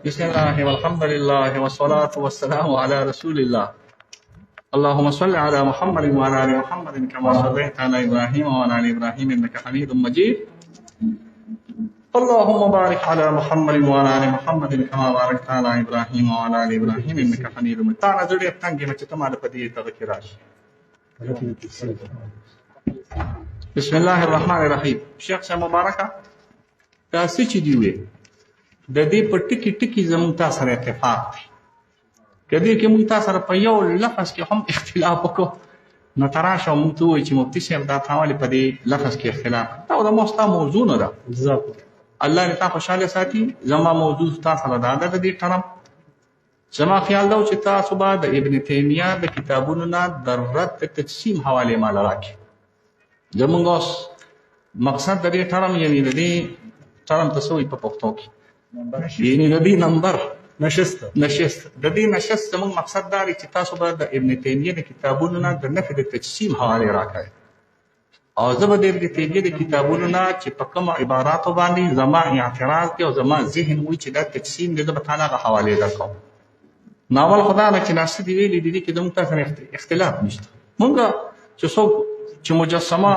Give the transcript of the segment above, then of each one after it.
بسم الله والحمد لله والصلاة والسلام على رسول الله. اللهم صل على محمد وعلى آل محمد كما صليت على إبراهيم وعلى آل إبراهيم إنك حميد مجيد. اللهم بارك على محمد وعلى آل محمد كما باركت على إبراهيم وعلى آل إبراهيم إنك حميد مجيد. تعالى زړه تنګ مې چې ته ما د پدې تذکر راشي. بسم الله الرحمن الرحیم. شیخ صاحب مبارکه دا څه چې دی وي د دې په ټکی ټکی زموږ تاسو سره اتفاق دی. کدی کې موږ تاسو سره په یو لفظ کې هم اختلاف وکړو نو تراشه موږ ته وایي چې مفتي صاحب دا تاوالي په دې لفظ کې اختلاف دا د موستا موضوع نه ده. الله دې تاسو خوشاله ساتي. زما موضوع تاسو سره دا ده د دې ټرم زما خیال دا چې تاسو به د ابن تیمیه د کتابونو نه د رد تقسیم حواله مال راکړي. زموږ مقصد د دې ټرم یعنی د دې ټرم تاسو په پښتو کې یعنی د دې نمبر نشست د دې نشست زموږ مقصد دا دی چې تاسو به د ابن تیمیه د کتابونو نه د نفي د تقسیم حواله راکړي او زه به د ابن تیمیه د کتابونو نه چې په کوم عباراتو باندې زما اعتراض دی او زما ذهن وایي چې دا تقسیم دی زه به تعالی حواله درکوم. ناول خدا نه چې ناست دی ویلي دي چې زموږ تاسو اختلاف نشته. موږ چې څوک چې مجسمه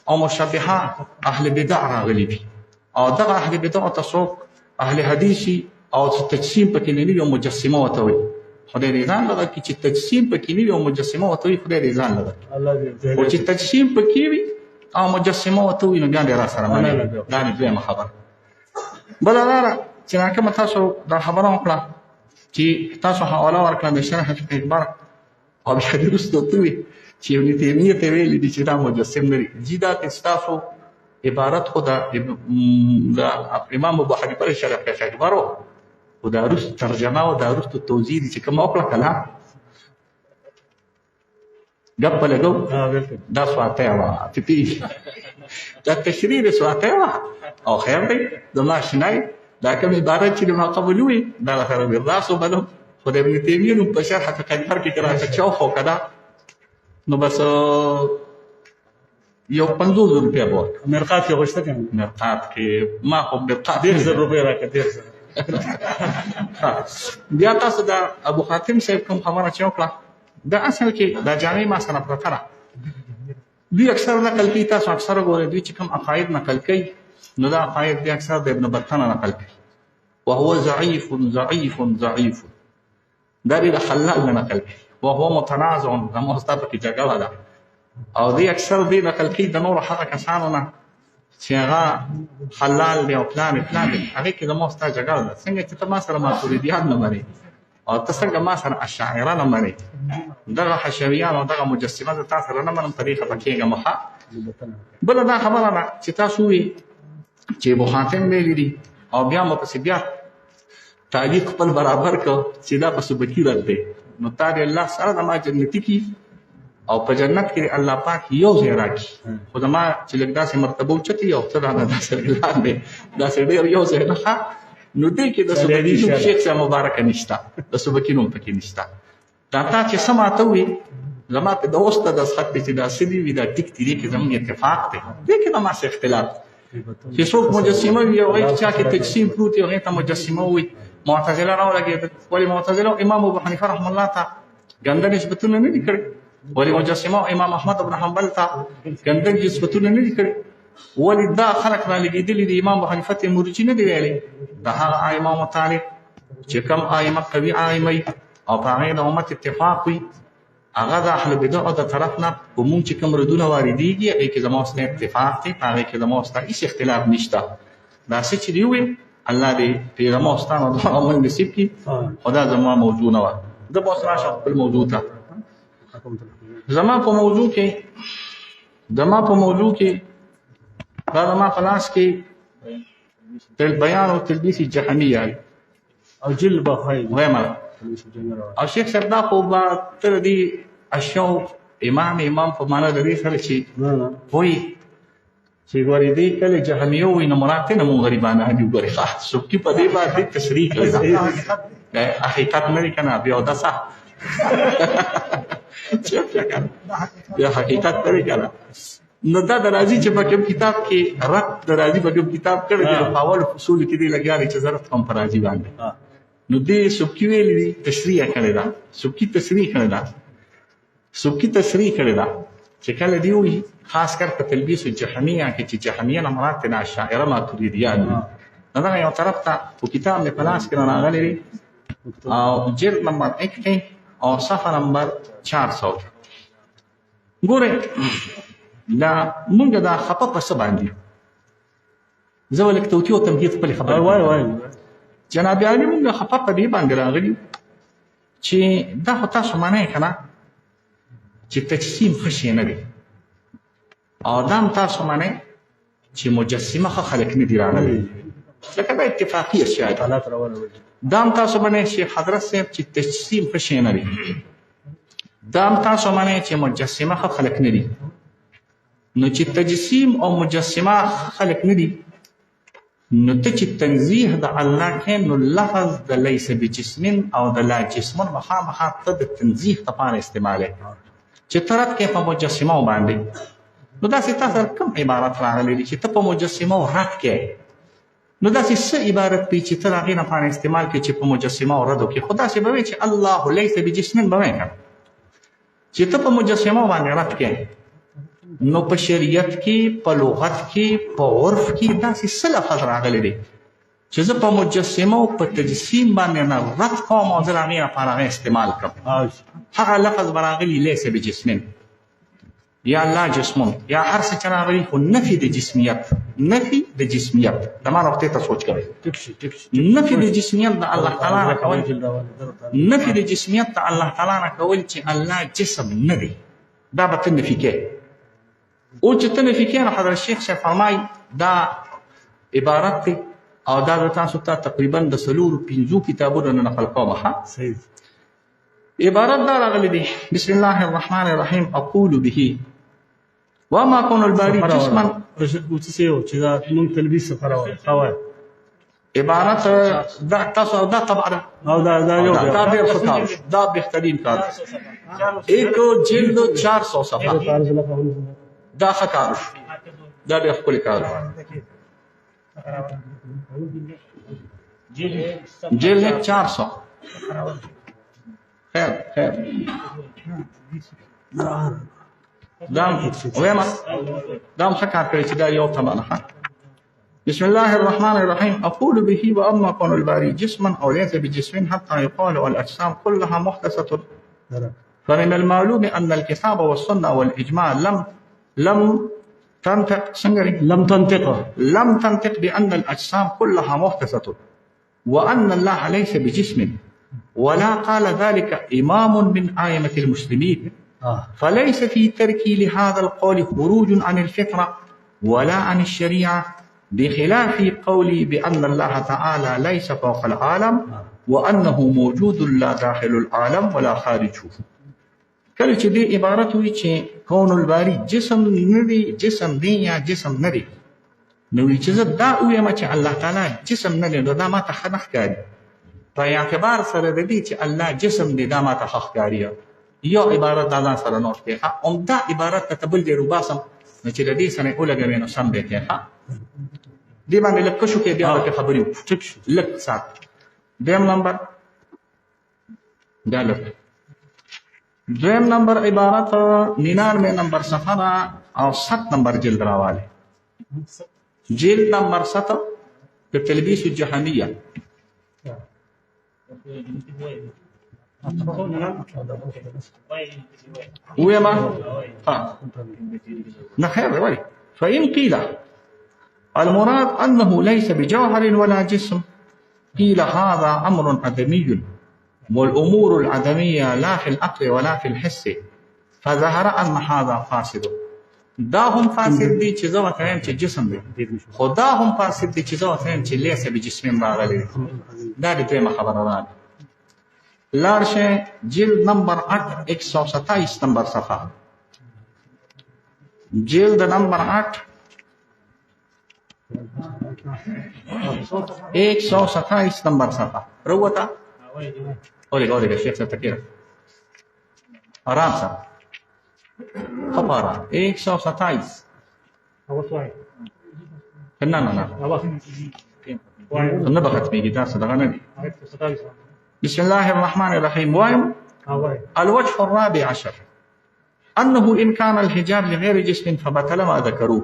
او مشبهه اهل بدع راغلي دي او دغه اهل بدع ته څوک اهل حدیثي او تقسیم پکې نه وي او مجسمه وته وي خدای دې ځان لږه چې تقسیم پکې نه وي او مجسمه وته وي خدای دې ځان لږه او چې تقسیم پکې وي او مجسمه وته وي نو بیا دې را سره باندې دا نه دویمه خبره. بل دا چې کوم تاسو دا خبره وکړه چې تاسو حواله ورکړه د شرح اکبر او بیا دې وروسته ته وي چې ابن تیمیه ته ویلي دي چې دا مجسم لري جی دا تاسو عبارت خدا امام ابو حنیفه شرح اکبر او دا روس ترجمه او دا روس توضیح چې کوم وکړه کله غپ لګو دا سواته وا پی دا تشریح سواته وا او خیر دی د ماشینای دا کوم عبارت چې ما قبولوي دا سره د راسو بلو خو د ابن تیمیه نو په شرح اکبر کې راځي چې خو کدا نو بس یو 500 روپیا ورک مرقات کې غوښته کوم مرقات کې ما خو مرقات 1000 روپیا راکړه 1000 بیا تاسو دا ابو خاتم صاحب کوم خبره چې وکړه دا اصل کې دا جامع ما سره پرته را دوی اکثر نقل کوي تاسو اکثر ګورئ دوی چې کوم عقاید نقل کوي نو دا عقاید دي اکثر د ابن بطن نقل کوي وهو ضعيف ضعيف ضعيف دا د حلال نقل کوي وهو متنازع د مستطاب کې جګړه ده او دی اکثر دی نقل کوي د نور هغه کسانو نه چې هغه حلال دی او پلان دی هغه کې د مستطاب جګړه ده. څنګه چې ته ما سره ماتوریدیان نه مری او ته څنګه ما سره اشاعره نه مری دغه حشویان او دغه مجسمه تاسو سره نه منم طریقه پکېږه مخه. بل دا خبره ده چې تاسو وی چې ابو حاتم ویلي دي او بیا مو پسې بیا تعلیق خپل برابر کو چې دا په سبکی رد دی نو تا دې الله سره د ما جنتی کی او په جنت کې الله پاک یو ځای راکړي خو دا ما چې لږ داسې مرتبه اوچتي او څه دا داسې لاندې داسې ډېر یو ځای نه نو دې کې د سبکی نوم شیخ صاحب مبارک نشته د سبکی نوم پکې نشته. دا تا چې سماته وي زما په دوسته د خط چې دا سړي وي دا ټیک دې کې زموږ اتفاق دی دې کې ما سره اختلاف چې څوک مجسمه وي او هغه چا کې تقسیم پروت یو هغه ته مجسمه وي معتزله راولګي ولی معتزله امام ابو حنیفه رحم الله تعالی ګنده نسبتونه نه دي کړی ولی مجسمه امام احمد بن حنبل ته ګنده نسبتونه نه دي کړی ولی دا خلق را لګیدلی دي امام ابو حنیفه ته مرجی نه دی ویلي دا هغه امام مطالب چې کوم ائمه قوي ائمه او په هغه د امت اتفاق وي هغه د اهل بدع د طرف نه کوم چې کوم ردونه واردېږي هغه کې زموږ سره اتفاق دی هغه کې زموږ سره هیڅ اختلاف نشته. دا څه چې دی وي الله دې پیغمبر ستانه د عمل نصیب کی خدا زما موضوع نه و د بوس راشه خپل موضوع ته زما په موضوع کې دا زما په لاس کې تل بیان او تلبیس جهنیه او جلب خیر وایمه او شیخ صاحب دا خو به تر دې اشیاء امام په معنا د دې سره چې وایي چې ګورې دې کله جهنیه وي نو مراد نه مونږ غریبانه دي ګورې خاص سبکی په دې باندې تشریح کړی حقیقت نه کنه بیا دا صح بیا حقیقت نه کنه نو دا د راځي چې په کوم کتاب کې رد د راځي په کوم کتاب کړی په اول فصول کې دی لګیا چې ضرورت هم پر راځي باندې نو دې سبکي ویلي دي تشریح کړې ده سبکي تصریح کړې ده سبکي تصریح کړې ده چې کله دی وي خاص کر په تلبیس الجهمیه کې چې جهمیه نه مراد نه اشاعره ماتریدیان دي نو دا یو طرف ته په کتاب مې په لاس کې راغلی دی او جلد نمبر 1 کې او صفحه نمبر 400 ګوره دا مونږ دا خپه په څه باندې زه ولک توتیو تمهید خپل خبره وای جناب علي مونږ خپه په دې باندې راغلي چې دا خو تاسو معنی کنه چې تجسیم خشي نه دی او دام تاسو معنی چې مجسمه خلق نه دی راغلي لکه دا اتفاقی اشیاء دام تاسو معنی چې حضرت صاحب چې تجسیم خشي نه دی دام تاسو معنی چې مجسمه خلق نه دی نو چې تجسیم او مجسمه خلق نه دي نو ته چې تنزیه د الله کې نو لفظ د لیس بجسم او د لا جسم مخامخ ته د تنزیه لپاره استعماله چې طرف کې په مجسمه باندې نو دا څه تاسو کوم عبارت راغلي چې ته په مجسمه رد کې نو دا څه عبارت دی چې تر هغه نه په استعمال کې چې په مجسمه رد کې خدا څه به چې الله لیس بجسم به وایي چې ته په مجسمه باندې رد کې نو په شریعت کې په لغت کې په عرف کې داسې څه لفظ راغلی دی چې زه په مجسمه او په تجسیم باندې نه رد کوم او زه هغې لپاره هغه استعمال کړم هغه لفظ به راغلی لیس بجسم یا لا جسم یا هر څه چې راغلي خو نفي د جسمیت نفي د جسمیت د ما نقطې ته سوچ کوئ نفي د جسمیت د الله تعالی نه کول نفي د جسمیت د الله تعالی نه کول چې الله جسم نه دی دا به ته نفي کوې او چې ته نفي کوې نو حضرت شیخ صاحب فرمایي دا عبارت دی او دا د تاسو ته تقریبا د 4-5 کتابونو نه نقل کوم صحیح عبارت دا راغلی دی بسم الله الرحمن الرحیم اقول به وما كون الباري جسما وتسيو چې دا مونږ تلبیس سره راوړل عبارت دا تاسو دا طبعا او دا یو دا ډېر ښه کار دا بهترین کار ایک جلد 400 صفحه دا ښه کار دا ډېر ښکلی کار جلد 400 خیر دام ویما دام ښه کار کوي چې دا یو طبعا بسم الله الرحمن الرحيم أقول به وأما كون الباري جسما أو ليس بجسم حتى يقال والأجسام كلها محدثة فمن المعلوم أن الكتاب والسنة والإجماع لم تنطق لم تنطق بأن الأجسام كلها محدثة وأن الله ليس بجسم ولا قال ذلك إمام من أئمة المسلمين فليس في تركي لهذا القول خروج عن الفطرة ولا عن الشريعة بخلاف قولي بأن الله تعالى ليس فوق العالم وأنه موجود لا داخل العالم ولا خارجه کله چې دې عبارت وي چې کون الباري جسم ندي جسم دی یا جسم ندي نو چې زه دا وایم چې الله تعالی جسم نه دی نو دا ما ته ښه نه ښکاري په اعتبار سره د دې چې الله جسم دی دا ما ته ښه ښکاري یو عبارت دا ځان سره نوټ کړئ عمده عبارت ته بل ډېر وباسم نو چې د دې سره یې ولګوې نو سم دی کړئ دې باندې لږ کشو کې بیا پکې خبرې وکړو ټیک شو لږ سات دویم نمبر دا لږ دویم نمبر عبارت 99 نمبر صفحه او 7 نمبر جلد راواله جلد نمبر 7 په تلبیس الجهمیه ويما نخير ولي فإن قيل المراد أنه ليس بجوهر ولا جسم قيل هذا أمر عدمي والأمور العدمية لا في العقل ولا في الحس فظهر أن هذا فاسد دا هم فاسد دي چې زه ورته وایم چې جسم دی خو دا هم فاسد دي چې زه ورته وایم چې لیس بجسم راغلی دی دا د دویمه خبره راغله لاړ شئ جلد نمبر 8 127 نمبر صفحه جلد نمبر 8 127 نمبر صفحه روتا اوريga شيخ ستكير آرام سا خبارا 127 نه نه نه نه بخت میگی تاسو دغه نه بسم الله الرحمن الرحيم. وايم الوجه الرابع عشر أنه إن كان الحجاب لغير جسم فبطل ما ذكروه،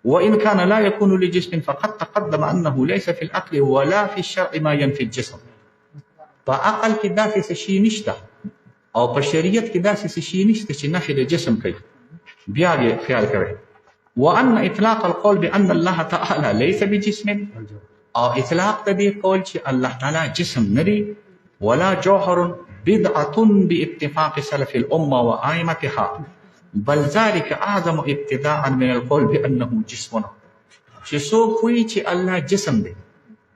وإن كان لا يكون لجسم فقد تقدم أنه ليس في العقل ولا في الشرع ما ينفي الجسم. فعقل کې داسې شي نشته او په شریعت کې داسې شي نشته چې نفي د جسم کوي. بیا یې خیال کوي. وأن إطلاق القول بأن الله تعالى ليس بجسم، او اطلاق د دې قول چې الله تعالی جسم ندي ولا جوهر بدعة باتفاق سلف الأمة وآئمتها، بل ذلك أعظم ابتداء من القول بأنه جسم. چې څوک وایي چې الله جسم دی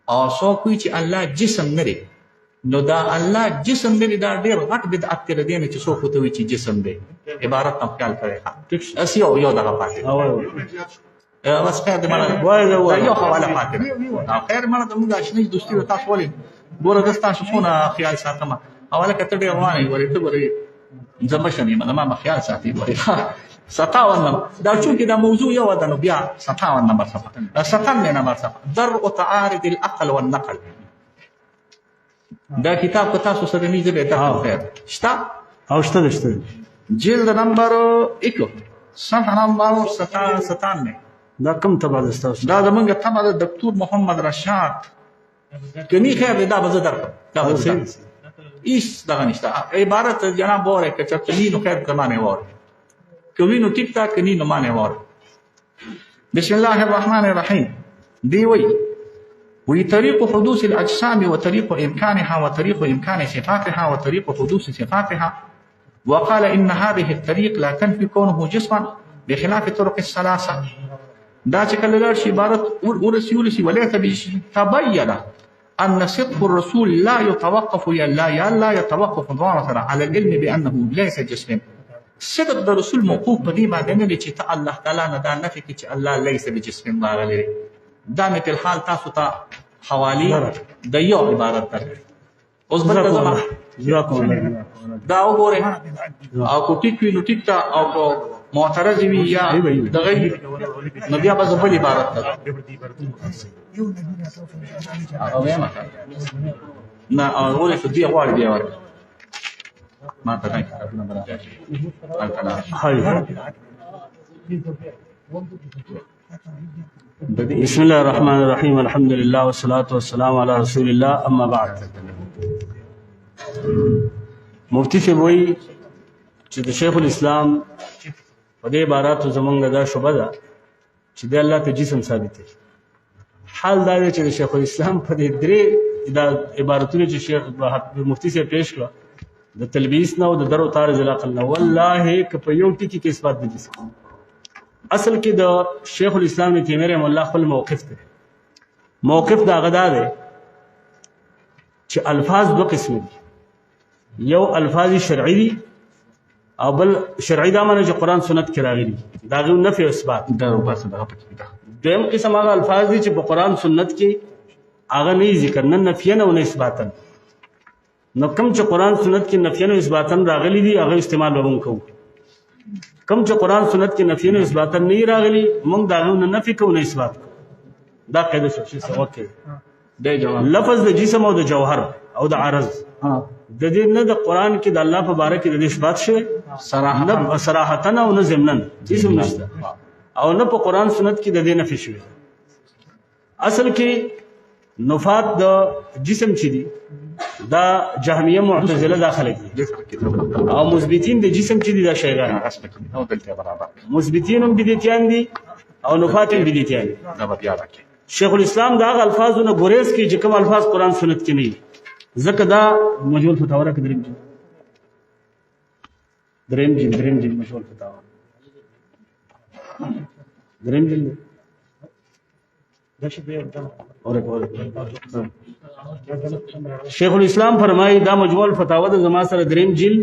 او څوک وایي چې الله جسم نه دی، نو دا الله جسم دی دا ډېر غټ بدعت دی دی نه چې څوک ورته وایي چې جسم دی. عبارت نه خیال کوئ. اس یو دغه پاتې بس خیر دې مړه یو حواله پاتې ده او خیر مړه زموږ اشنایي دوستي و تاسو ولې ګوره زه ستاسو څونه خیال ساتم. حواله که ته ډېر روانه یې ورې ته ګورې زه مشر یم زما به خیال ساتي. 57 نمبر دا چونکې دا موضوع یو ده نو بیا 57 نمبر صفحه 57 نمبر صفحه درء تعارض العقل والنقل. دا کتاب که تاسو سره نه زه به درته خیر شته او شته جلد نمبر 1 صفحه نمبر 97. دا کوم تبع ده ستاسو؟ دا زمونږ تبع د دکتور محمد رشاد. کني خیر دی دا به زه درکړم. دا به زه هیڅ دغه نشته. عبارت جناب واره که چېرته وي نو خیر زما نه واره، که وي نو ټیک ټاک، که ني نو ما نه واره. بسم الله الرحمن الرحيم. دی وی طريق حدوث الأجسام وطريق إمكانها وطريق إمكان صفاتها وطريق حدوث صفاتها، وقال إن هذه الطريق لا تنفي كونه جسما بخلاف الطرق الثلاثة. دا چې کله لاړ شي عبارت ورسي وليس تبين أن صدق الرسول لا يتوقف لا يتوقف ظاهرا على العلم بأنه ليس جسم. صدق د رسول موقوف په دې باندې نه دی چې ته الله تعالی نه دا نفي کړي چې الله ليس بجسم راغلی. دا مې فی الحال تاسو ته حوالې د یو عبارت درکړي. اوس بل دا وګورئ او که ټیک وي نو ټیک ته، او که معترض وي یا دغه وي نو بیا به زه بل عبارت نه ولې خو دې غواړي بیا ورکړي ما ته نه کتابونه بسم الله الرحمن الرحيم. الحمد لله والصلاة والسلام على رسول الله. أما بعد، مفتی صاحب وایي چې د شیخ الاسلام په دې عباراتو زمونږ دا شبه ده چې د الله ته جسم ثابت دی. حال دا دی چې د شیخ الاسلام په دې درې دا عبارتونه چې شیخ مفتی صاحب پیش کړه د تلبیس نه او د درو تعارض العقل نه، والله که په یو ټکي کې اثبات د جسم. اصل کې د شیخ الاسلام ابن تیمیه رحمه الله خپل موقف دی. موقف دا غدا دی چې الفاظ دو قسم دي، یو الفاظ شرعي دي او بل شرعي دا معنی چې قرآن سنت کې راغلي دا غو نفي او اثبات. دویم قسم هغه الفاظ دي چې په قرآن سنت کې هغه نه ذکر نه نفيا او نه اثباتا. نو کوم چې قرآن سنت کې نفيا او اثباتا راغلي دي هغه استعمال وبم کوو. کوم چې قرآن سنت کې نفي او اثباتا نه راغلي موږ دا غو نه نفي کوو نه اثبات. دا قاعده شو چې څه وکړي د جواب لفظ د جسم او د جوهر او د عرض د دې نه د قرآن کې د الله په باره کې د اثبات شوی صراحتن او نه ضمنن جسم نشته، او نه په قرآن سنت کې د دې نفي شوی. اصل کې نفات د جسم چې دي دا جهمیه معتزله داخله دي، او مثبتین د جسم چې دي دا شیعان او دلته برابر مثبتین هم بدعتیان دي او نفات هم بدعتیان دي. دا به یاد کړئ. شیخ الاسلام دا الفاظونه ګوریز کې چې کوم الفاظ قرآن سنت کې نه دي ځکه دا مجهول فتاوی کې دریم جلد مجهول فتاوی دریم جلد شیخ الاسلام فرمایي دا مجموع فتاوا د زما سره دریم جلد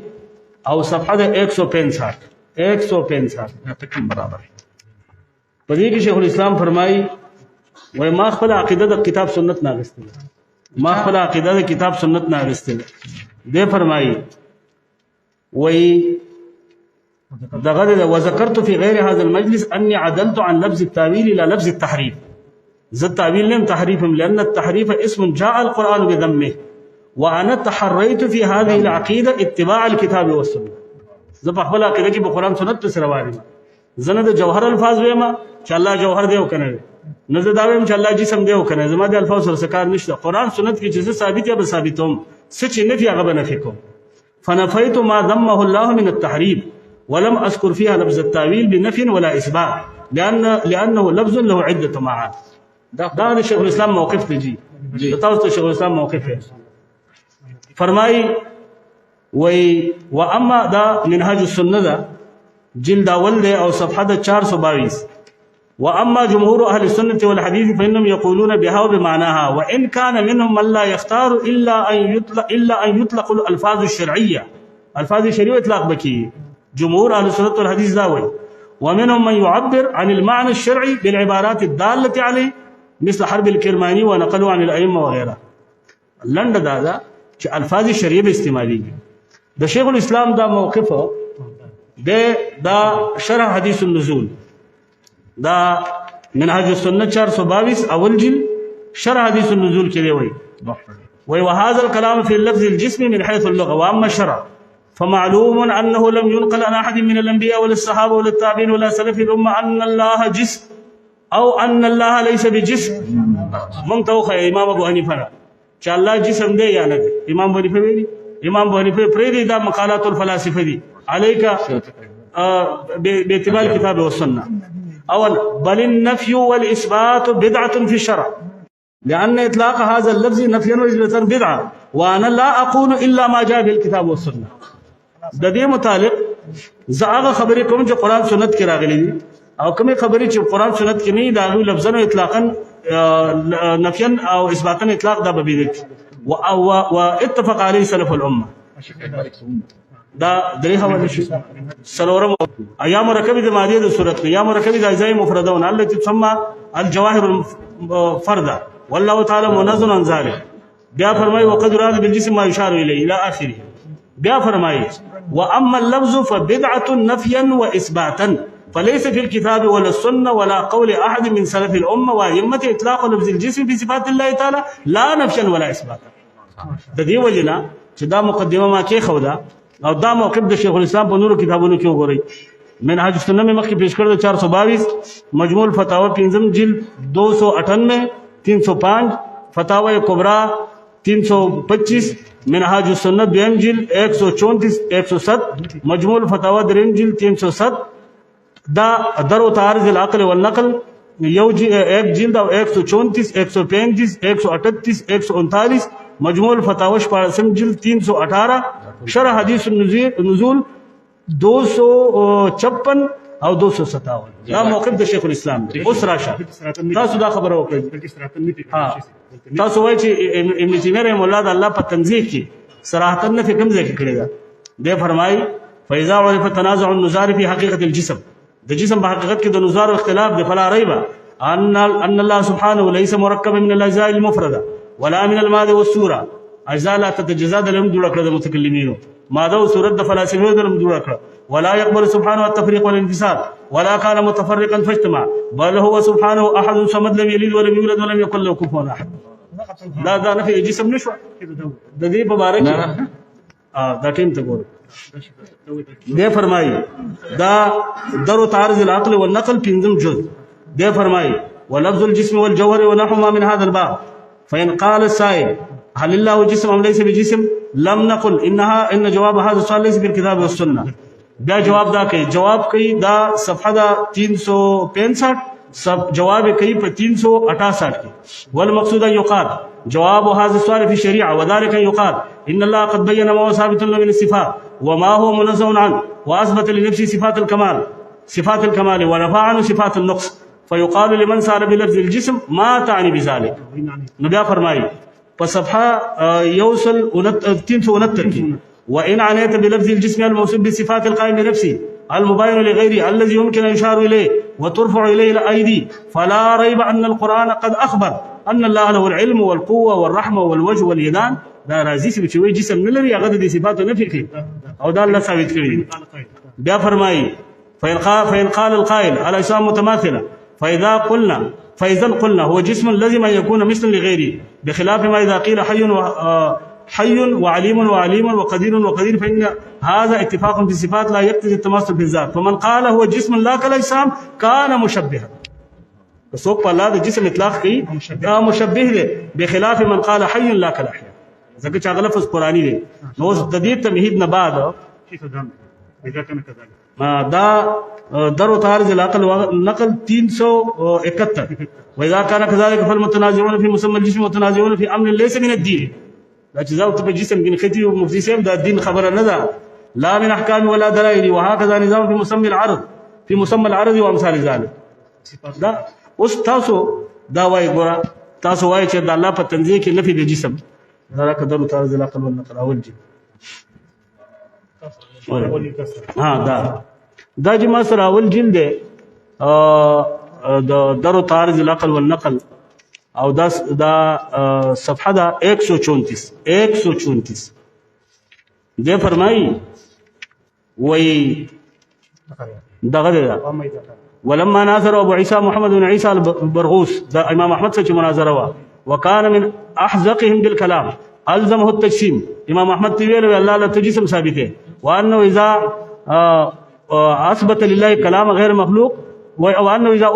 او صفحه د 165 تقریبا برابر. په دې کې شیخ الاسلام فرمایي وای ما خپل عقیده د کتاب سنت نه غوښتل، ما خپل عقیده د کتاب سنت نه غوښتل. دې فرمایي وای دغه وذكرت في غير هذا المجلس اني عدلت عن لفظ التاويل الى لفظ التحريف. ذ التاويل لم تحريف لان التحريف اسم جاء القران بذمه وانا تحريت في هذه العقيده اتباع الكتاب والسنه. زه په خپل عقیده کې په قران سنت سره روان یم. زنه د جوهر الفاظ وایم چې الله جوهر دی او کنه نه زه دا وایم چې الله جسم دی او کنه. زما د الفاظ سره کار نشته. قران سنت کې چې ثابت یا به ثابتوم سچ نفي هغه به نفي کوم. فنفيت ما ذمه الله من التحريف ولم اذكر فيها لفظ التاويل بنفي ولا اثبات لانه لفظ له عده معاني. دا شیخ الاسلام موقف دی جی تاسو شیخ الاسلام موقف ہے. فرمائی وی واما دا منهاج السنه دا جلد اول دے او صفحه 422. واما جمهور اهل السنه والحديث فانهم يقولون بها وبمعناها وان كان منهم من لا يختار الا ان يطلق الالفاظ الشرعيه. الفاظ الشرعيه اطلاق بكي جمهور اهل السنه والحديث دا وی. ومنهم من يعبر عن المعنى الشرعي بالعبارات الداله عليه مثل حرب الكرماني ونقلوا عن الائمه وغيرها. لنډ دا چې الفاظ شریعه به استعماليږي. د شیخ الاسلام دا موقف دا شرح حدیث النزول دا منهاج السنه 422 اول جلد شرح حديث النزول کې دی وی وهذا الكلام في اللفظ الجسم من حيث اللغه واما الشرع فمعلوم انه لم ينقل عن احد من الانبياء ولا الصحابه ولا التابعين ولا سلف الامه ان الله جسم او ان الله ليس بجسم. منتوخ امام ابو حنیفه چې الله جسم دی یا نه دی. امام ابو حنیفه ویلي امام ابو حنیفه پرې دا مقالات الفلاسفه دي عليك باعتبار الكتاب والسنه. اول بل النفي والاثبات بدعه في الشرع لان اطلاق هذا اللفظ نفيا واثباتا بدعه وانا لا اقول الا ما جاء به الكتاب والسنه. د دې متعلق زاغه خبرې کوم چې قران سنت کې راغلي دي او کومه خبرې چې قران سنت کې نه دا لفظونه اطلاقا نفيا او اثباتا اطلاق دا به واتفق عليه سلف الامه. دا درې حواله شي سلورم ايام مرکبه د ماده د صورت یا مرکبه د اجزاء مفردون التي تسمى الجواهر الفرده والله تعالى منزه عن ذلك. بیا فرمای وقد راد بالجسم ما يشار اليه الى اخره. بیا فرمای واما اللفظ فبدعه نفيا واثباتا فليس في الكتاب ولا السنه ولا قول احد من سلف الامه وائمه اطلاق لفظ الجسم في صفات الله تعالى لا نفيا ولا اثباتا. د دې وجنا چې دا مقدمه ما کې خو دا او دا موقف د شیخ الاسلام په نورو کتابونو کې وګورئ. منهاج السنه میں مخکې پیش کړل 422 مجموع الفتاوی پنځم جلد 298 305 فتاوی کبرا 325 منهاج السنه دویم جلد 134 107 مجموع الفتاوی دریم جلد 307 دا درو تعارض العقل والنقل یو ایک جلد او 134 135 138 139 مجموع الفتاوی 14 جلد 318 شرح حدیث النزول 256 او 257. دا موقف د شیخ الاسلام دی. اوس راشه تاسو دا خبره وکړئ. تاسو وایئ چې ابن تیمیه رحمه الله د الله په تنزیه کې صراحتا نه کوم ځای کې کړی دا. دی فرمایي فاذا عرف تنازع النزار في حقيقه الجسم د جسم په حقیقت کې د نزار اختلاف د فلا ريب ان الله سبحانه ليس مركبا من الاجزاء المفرده ولا من الماده والصوره. اجزاء لا تتجزا د لم جوړ کړل د متکلمینو ماده او صورت د فلاسفه د لم جوړ کړل. ولا يقبل سبحانه التفريق والانفصال ولا كان متفرقا فاجتمع بل هو سبحانه احد صمد لم يلد ولم يولد ولم يكن له كفوا احد. دا نفي جسم نشو د دې مبارک دا ټیم ته ګور. دی فرمایي دا درو تعارض العقل والنقل پنځم جزء. دی فرمایي ولفظ الجسم والجوهر ونحو ما من هذا الباب فإن قال السائل هل الله جسم أم ليس بجسم لم نقل إن جواب هذا السؤال ليس في الكتاب والسنة. بیا جواب دا کوي جواب کوي دا صفحه دا 365 سب جواب کوي په 368 کې. والمقصود ان يقال جواب هذا السؤال في الشريعه وذلك ان يقال ان الله قد بين ما هو ثابت له من الصفات وما هو منزه عنه واثبت لنفسه صفات الكمال ونفى عنه صفات النقص فيقال لمن سار بلفظ الجسم ما تعني بذلك. نبي فرمایي په صفحه يوصل 369 وإن عنيت بلفظ الجسم الموصوف بصفات القائم بنفسه المبين لغيره الذي يمكن أن يشار إليه وترفع إليه الأيدي فلا ريب أن القرآن قد أخبر أن الله له العلم والقوة والرحمة والوجه واليدان. دا راځي چې وي جسم نه لري هغه د صفات نفي کوي او دا الله ثابت کړی. بیا فرمایي فإن قال القائل الأجسام متماثلة فإذا قلنا هو جسم لازم أن يكون مثلا لغيره بخلاف ما إذا قيل حي وعليم وعليم وقدير وقدير فإن هذا اتفاق في الصفات لا يقتضي التماثل في الذات فمن قال هو جسم لا كالأجسام كان مشبها څوک په الله د جسم اطلاق کوي دا مشبه دی بخلاف من قال حي لا كالأحياء ځکه چې هغه لفظ قرآني دی نو د دې تمهید نه بعد دا در وتعارض العقل والنقل 371 واذا كان كذلك فالمتنازعون في مسمى الجسم متنازعون في امر ليس من الدين لا جزاء په جسم کې ختی او مفتی صاحب دا دین خبره نه ده لا من احکام ولا دلائل وهكذا نظام في مسمى العرض في مسمى العرض وامثال ذلك دا اوس تاسو دا وای ګوره تاسو وای چې د الله په تنزیه کې نفي د جسم دا قدر وتعارض العقل والنقل اول دي دا جما سره اول جلد د درو تعارض العقل والنقل او دا صفحه دا 134 دے فرمائی وہی دغه ولما ناظر ابو عيسى محمد بن عيسى البرغوث دا امام احمد سے مناظره وكان من احزقهم بالكلام الزمه التجسيم امام احمد تیویل الله لا تجسم ثابته وانه اذا اثبت لله كلام غير مخلوق وانه اذا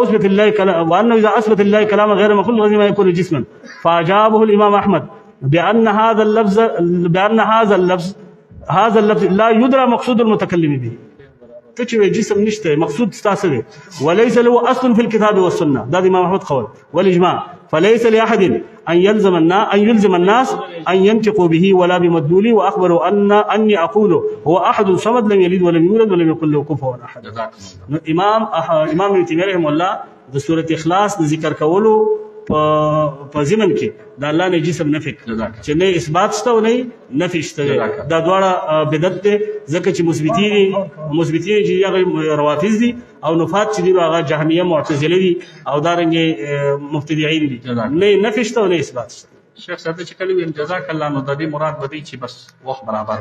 اثبت لله كلام غير مخلوق لازم يكون جسما فاجابه الامام احمد بان هذا اللفظ لا يدرى مقصود المتكلم به تجي جسم نشته مقصود ستاسره وليس له اصل في الكتاب والسنه ده امام احمد قول والاجماع فليس لاحد ان يلزم الناس ان ينطقوا به ولا بمدلوله واخبروا اني اقول هو احد صمد لم يلد ولم يولد ولم يكن له كفوا احد امام ابن تيميه رحمه الله د سوره اخلاص د ذکر کولو په ضمن کې د الله نه جسم نفي چې نه اثبات شته او نه نفي شته دا دواړه بدعت دي ځکه چې مثبتين چې هغه روافض دي او نفات چې دي هغه جهميه معتزله دي او دارنګ مبتدعين دي نه نفي شته او نه اثبات شته شیخ صاحب چې کله ویم جزاک الله نو د دې مراد بدی چې بس وخت برابر